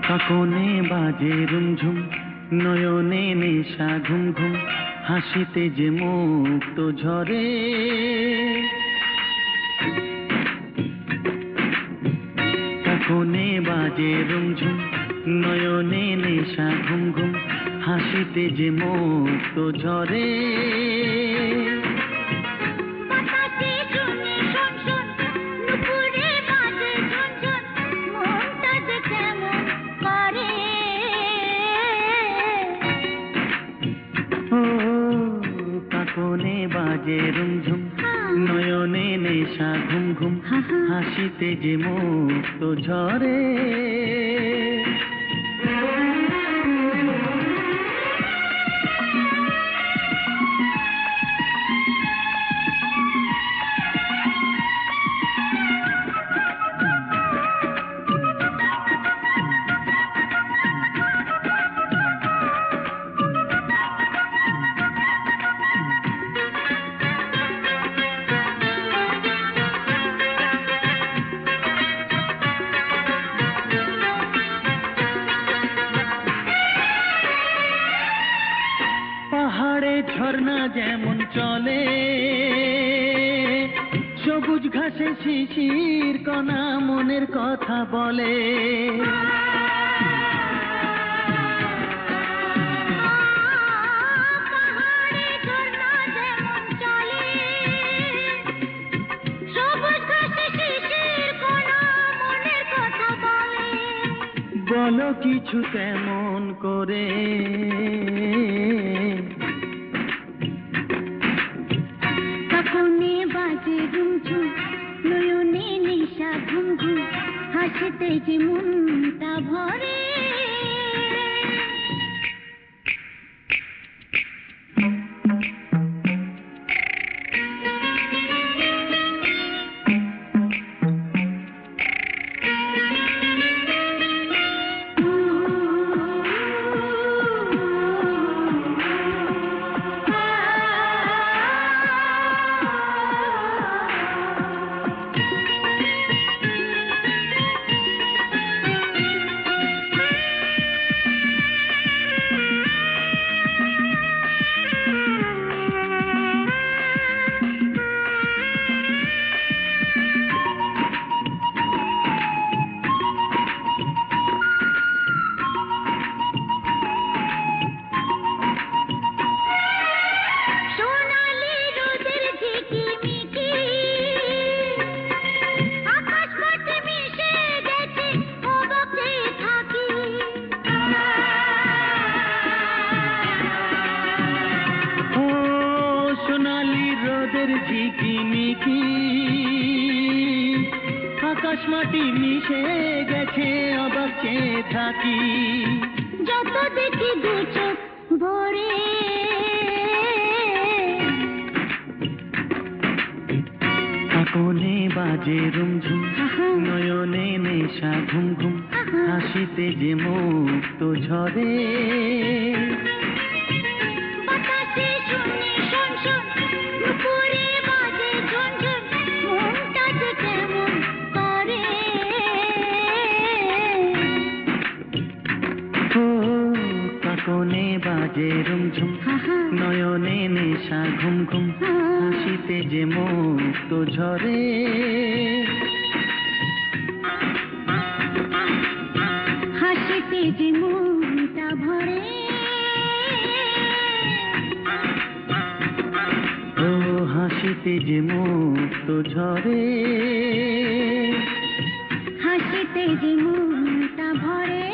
কাকনে বাজে রুমঝুম, নয়নে নেশা ঘুম ঘুম, হাসিতে যে মুক্ত ঝরে। কাকনে বাজে রুমঝুম, নয়নে নেশা ঘুম ঘুম, হাসিতে যে মুক্ত ঝরে। কাকনে বাজে রুমঝুম, নয়নে নেশা ঘুম ঘুম, হাসিতে যে মুক্ত ঝরে। পাহাড়ে ঝর্ণা যেমন চলে, সবুজ ঘাসে শিশির কণা মনের কথা বলে। বলো কিছু তেমন করে, কাকনে বাজে রুমঝুম, নয়নে নেশা ঘুম ঘুম, হাসিতে যে মনটা ভরে। ঝিকিমিকি আকাশ মাটি মিশে গেছে, অবাক চেয়ে থাকি। যত দেখি দু চোখ ভরে, কাকনে বাজে রুমঝুম, নয়নে নেশা ঘুম ঘুম, হাসিতে যে মুক্ত ঝরে। কাকনে বাজে রুমঝুম, নয়নে নেশা ঘুম ঘুম, হাসিতে যে মুক্ত ঝরে। হাসিতে যে মনটা ভরে, ও হাসিতে যে মুক্ত ঝরে। হাসিতে যে মনটা ভরে।